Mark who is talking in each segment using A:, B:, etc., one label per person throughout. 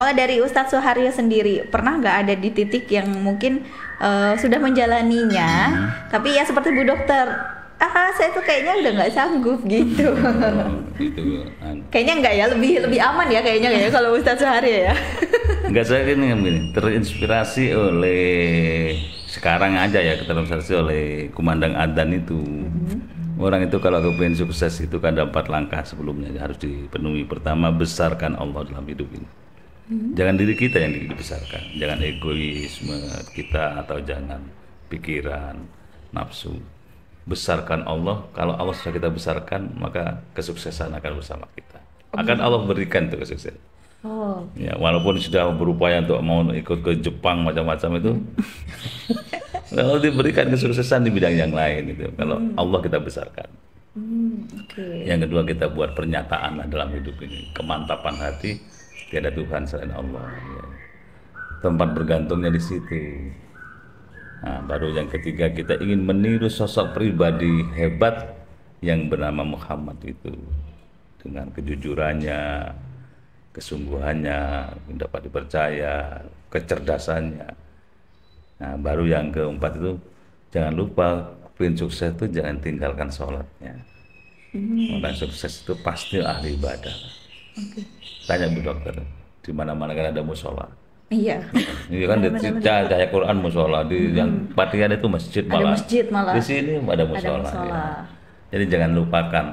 A: Kalau dari Ustadz Suharyo sendiri, pernah nggak ada di titik yang mungkin sudah menjalaninya, tapi ya seperti Bu Dokter, saya tuh kayaknya udah nggak sanggup gitu.
B: Gitu.
A: Kayaknya enggak ya, lebih aman ya kayaknya ya kalau Ustadz Suharyo ya.
B: Enggak, saya gini, terinspirasi oleh sekarang aja ya, terinspirasi oleh kumandang adzan itu. Orang itu kalau kepengen sukses itu kan ada 4 langkah sebelumnya harus dipenuhi. Pertama, besarkan Allah dalam hidup ini. Jangan diri kita yang dibesarkan, jangan egoisme kita atau jangan pikiran, nafsu. Besarkan Allah, kalau Allah sudah kita besarkan, maka kesuksesan akan bersama kita. Akan Allah berikan itu kesuksesan. Ya, walaupun sudah berupaya untuk mau ikut ke Jepang macam-macam itu, kalau diberikan kesuksesan di bidang yang lain itu, kalau Allah kita besarkan. Yang kedua, kita buat pernyataan dalam hidup ini, kemantapan hati, tiada Tuhan selain Allah. Ya. Tempat bergantungnya di situ. Nah, baru yang ketiga, kita ingin meniru sosok pribadi hebat yang bernama Muhammad itu dengan kejujurannya, kesungguhannya, dapat dipercaya, kecerdasannya. Nah, baru yang keempat itu, jangan lupa pengen sukses itu jangan tinggalkan sholatnya. Orang sukses itu pasti ahli ibadah. Tanya Bu Dokter, di mana-mana kan ada musola.
A: Iya.
B: Iya kan, di cahaya Quran musola, di yang Patihan itu masjid malah.
A: Ada masjid malah.
B: Di sini ada musola. Ya. Jadi jangan lupakan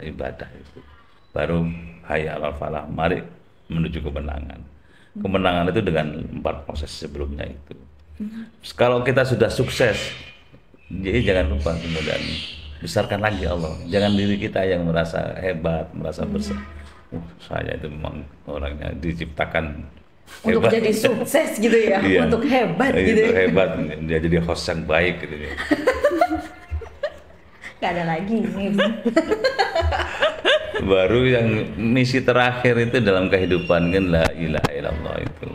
B: ibadah itu. Baru hayya 'alal falah, mari menuju kemenangan. Kemenangan itu dengan 4 proses sebelumnya itu. Kalau kita sudah sukses, jadi jangan lupa kemudian besarkan lagi Allah. Jangan diri kita yang merasa hebat, merasa besar. Saya itu memang orangnya diciptakan
A: untuk
B: hebat.
A: jadi sukses gitu ya,
B: iya.
A: Untuk hebat gitu.
B: Untuk hebat, dia jadi host yang baik gitu ya.
A: Gak ada lagi nih.
B: Baru yang misi terakhir itu dalam kehidupan kan la ilaha illallah itu.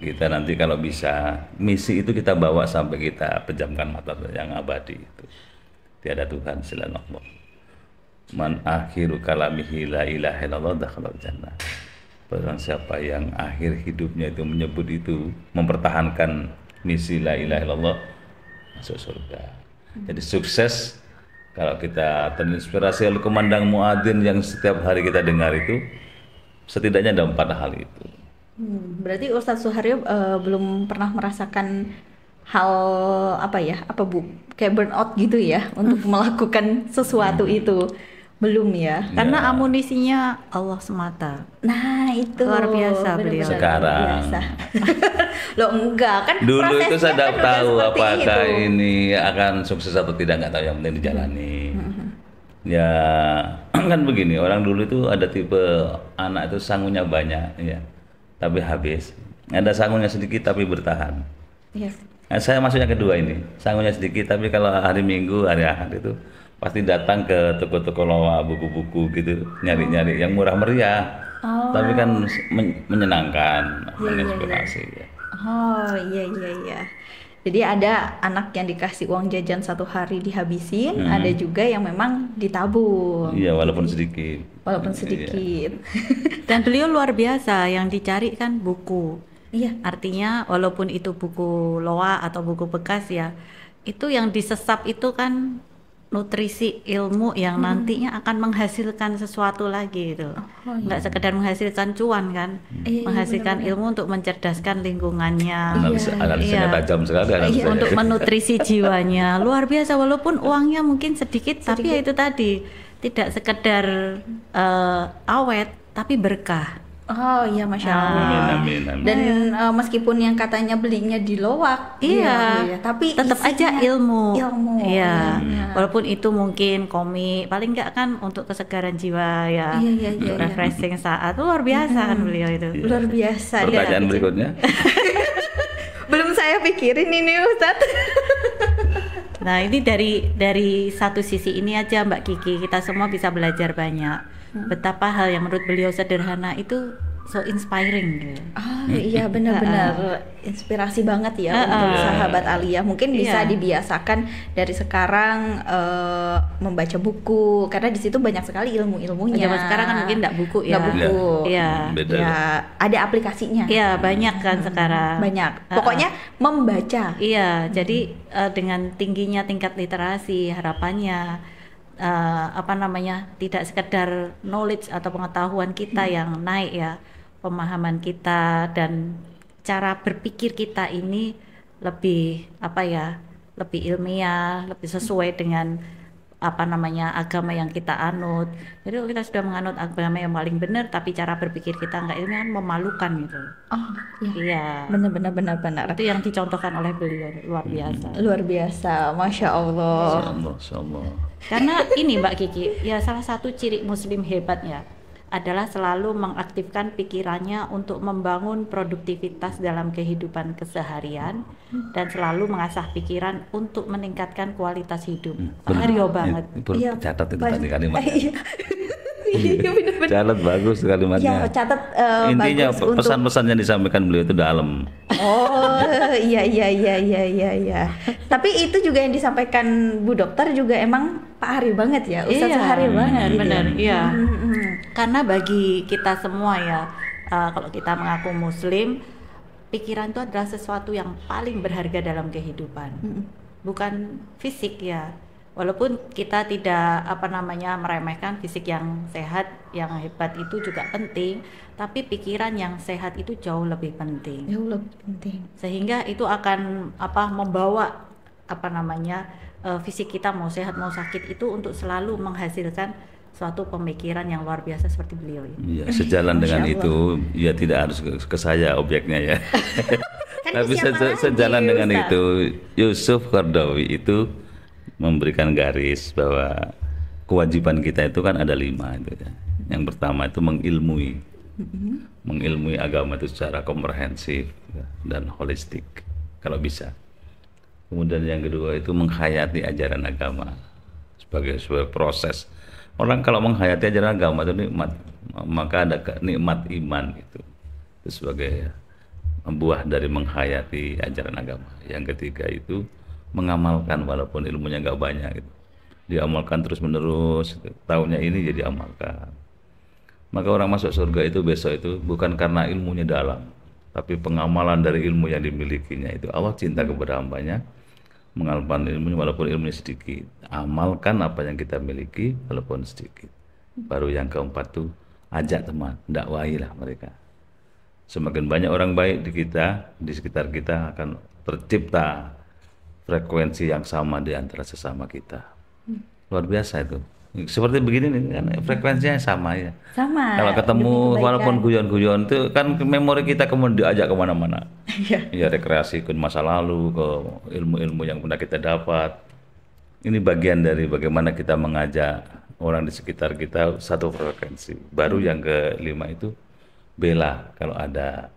B: Kita nanti kalau bisa misi itu kita bawa sampai kita pejamkan mata yang abadi itu. Tiada Tuhan selain Allah. Man akhiru kalamihi la ilaha illallah dakhalal jannah. Barang siapa yang akhir hidupnya itu menyebut itu, mempertahankan misi la ilaha illallah, masuk surga. Jadi sukses kalau kita terinspirasi oleh kumandang muadzin yang setiap hari kita dengar itu, setidaknya ada 4 hal itu.
A: Berarti Ustadz Suharyo belum pernah merasakan hal kayak burnout gitu ya untuk melakukan sesuatu itu. Belum ya,
C: karena amunisinya Allah semata.
A: Nah itu
C: luar biasa beliau.
B: Sekarang
A: loh enggak kan
B: dulu itu saya tidak tahu apakah
A: itu.
B: ini akan sukses atau tidak, nggak tahu, yang penting dijalani. Ya kan begini, orang dulu itu ada tipe anak itu sangunya banyak ya, tapi habis. Ada sangunya sedikit tapi bertahan. Nah, saya masuknya kedua ini, sangunya sedikit tapi kalau hari Minggu, hari Ahad itu pasti datang ke toko-toko loa buku-buku gitu, nyari-nyari yang murah meriah, tapi kan menyenangkan, menginspirasi. Ya.
A: Oh iya. Jadi ada anak yang dikasih uang jajan 1 hari dihabisin, ada juga yang memang ditabung.
B: Iya, walaupun sedikit.
A: Iya.
C: Dan beliau luar biasa, yang dicari kan buku.
A: Iya.
C: Artinya walaupun itu buku loa atau buku bekas ya, itu yang disesap itu kan nutrisi ilmu yang nantinya akan menghasilkan sesuatu lagi gitu. Nggak sekedar menghasilkan cuan kan, menghasilkan ilmu untuk mencerdaskan lingkungannya.
B: Analisanya tajam sekali.
C: Untuk menutrisi jiwanya. Luar biasa, walaupun uangnya mungkin sedikit. Tapi ya itu tadi, tidak sekedar awet, tapi berkah.
A: Oh iya, Masya Allah.
B: Amin.
A: Dan meskipun yang katanya belinya di loak, tapi
C: tetap aja ilmu. Iya.
A: Ya.
C: Walaupun itu mungkin komik, paling enggak kan untuk kesegaran jiwa ya, untuk refreshing saat. Luar biasa kan beliau itu.
A: Luar biasa.
B: Pertanyaan berikutnya.
A: Belum saya pikirin ini Ustadz.
C: Nah ini dari satu sisi ini aja Mbak Kiki, kita semua bisa belajar banyak. Betapa hal yang menurut beliau sederhana itu so inspiring gitu.
A: Oh iya benar-benar inspirasi banget ya untuk sahabat Alia. Mungkin bisa
C: Iya.
A: dibiasakan dari sekarang membaca buku karena di situ banyak sekali ilmu-ilmunya.
C: Zaman sekarang kan mungkin nggak buku ya.
A: Nggak buku.
C: Iya.
B: Beda.
A: Ya ada aplikasinya.
C: Iya, banyak kan sekarang.
A: Banyak. Pokoknya membaca.
C: Iya, jadi dengan tingginya tingkat literasi, harapannya tidak sekedar knowledge atau pengetahuan kita yang naik ya, pemahaman kita dan cara berpikir kita ini lebih lebih ilmiah, lebih sesuai dengan agama yang kita anut. Jadi kalau kita sudah menganut agama yang paling benar tapi cara berpikir kita nggak ilmiah kan memalukan gitu.
A: Oh
C: Iya.
A: benar.
C: Itu yang dicontohkan oleh beliau, luar biasa.
A: Luar biasa, masya Allah.
B: Insyaallah.
C: Karena ini Mbak Kiki, ya salah satu ciri muslim hebatnya adalah selalu mengaktifkan pikirannya untuk membangun produktivitas dalam kehidupan keseharian dan selalu mengasah pikiran untuk meningkatkan kualitas hidup. Pak Haryo banget.
A: Iya,
B: Catat itu
A: Pak.
B: tadi kalimatnya.
A: Iya benar-benar.
B: Catat bagus kalimatnya.
A: Ya catat
B: Intinya
A: bagus untuk.
B: pesan-pesan yang disampaikan beliau itu dalam.
A: Oh iya. Tapi itu juga yang disampaikan Bu Dokter juga emang Pak Hari banget ya, Ustadz Suharyo banget.
C: Benar, iya.
A: Mm-mm.
C: Karena bagi kita semua ya, kalau kita mengaku muslim, pikiran itu adalah sesuatu yang paling berharga dalam kehidupan. Bukan fisik ya. Walaupun kita tidak meremehkan fisik yang sehat, yang hebat itu juga penting, tapi pikiran yang sehat itu jauh lebih penting.
A: Ya Allah penting.
C: Sehingga itu akan membawa fisik kita mau sehat mau sakit itu untuk selalu menghasilkan suatu pemikiran yang luar biasa seperti beliau ini.
B: Ya, sejalan dengan
A: Masya Allah.
B: itu, ya tidak harus ke saya objeknya ya.
A: Kan
B: Tapi
A: siapa lagi,
B: sejalan dengan
A: Ustaz?
B: itu, Yusuf Qaradawi itu memberikan garis bahwa kewajiban kita itu kan ada 5 itu ya. Yang pertama itu mengilmui agama itu secara komprehensif ya, dan holistik kalau bisa. Kemudian yang kedua itu menghayati ajaran agama sebagai sebuah proses. Orang kalau menghayati ajaran agama itu nikmat, maka ada nikmat iman itu sebagai buah dari menghayati ajaran agama. Yang ketiga itu mengamalkan walaupun ilmunya nggak banyak gitu. Diamalkan terus menerus gitu. Tahunnya ini jadi amalkan. Maka orang masuk surga itu besok itu bukan karena ilmunya dalam, tapi pengamalan dari ilmu yang dimilikinya itu. Allah cinta kepada hambanya, mengamalkan ilmunya walaupun ilmunya sedikit. Amalkan apa yang kita miliki walaupun sedikit. Baru yang keempat tuh ajak teman, dakwailah mereka. Semakin banyak orang baik di kita, di sekitar kita akan tercipta frekuensi yang sama di antara sesama kita. Luar biasa itu. Seperti begini nih kan frekuensinya sama ya.
A: Sama.
B: Kalau ketemu
A: demi kebaikan.
B: walaupun guyon-guyon itu kan memori kita kemudian diajak kemana-mana.
A: Iya.
B: Ya rekreasi ke masa lalu, ke ilmu-ilmu yang pernah kita dapat. Ini bagian dari bagaimana kita mengajak orang di sekitar kita satu frekuensi. Baru yang kelima itu bela kalau ada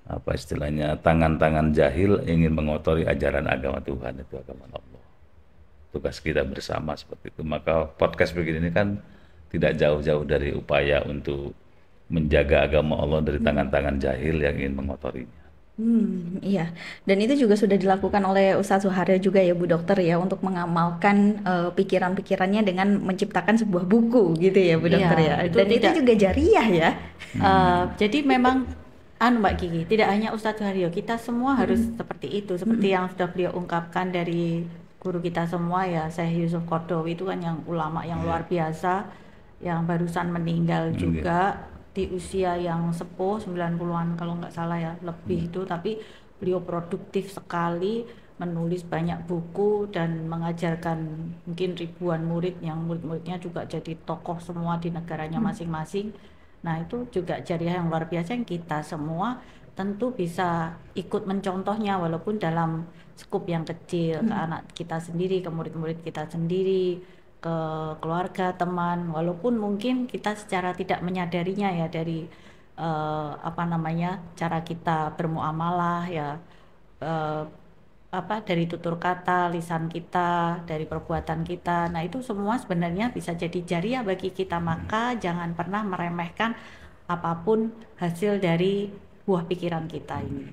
B: apa istilahnya tangan-tangan jahil ingin mengotori ajaran agama Tuhan, itu agama Allah. Tugas kita bersama seperti itu. Maka podcast begini ini kan tidak jauh-jauh dari upaya untuk menjaga agama Allah dari tangan-tangan jahil yang ingin mengotorinya.
A: Iya. Dan itu juga sudah dilakukan oleh Ustadz Suharyo juga ya Bu Dokter ya untuk mengamalkan pikiran-pikirannya dengan menciptakan sebuah buku gitu ya Bu
C: Iya,
A: Dokter ya.
C: itu
A: Dan itu
C: tidak-
A: juga jariah ya.
C: Jadi memang Mbak Kiki, tidak hanya Ustadz Suharyo, kita semua harus seperti itu, seperti yang sudah beliau ungkapkan dari guru kita semua ya, Syekh Yusuf Qaradawi itu kan yang ulama yang luar biasa, yang barusan meninggal juga di usia yang sepuh 90-an kalau nggak salah ya, lebih itu, tapi beliau produktif sekali, menulis banyak buku dan mengajarkan mungkin ribuan murid yang murid-muridnya juga jadi tokoh semua di negaranya masing-masing. Nah itu juga jariah yang luar biasa yang kita semua tentu bisa ikut mencontohnya walaupun dalam skup yang kecil, ke anak kita sendiri, ke murid-murid kita sendiri, ke keluarga, teman, walaupun mungkin kita secara tidak menyadarinya ya dari cara kita bermuamalah ya, dari tutur kata, lisan kita, dari perbuatan kita. Nah itu semua sebenarnya bisa jadi jariah bagi kita, maka jangan pernah meremehkan apapun hasil dari buah pikiran kita ini.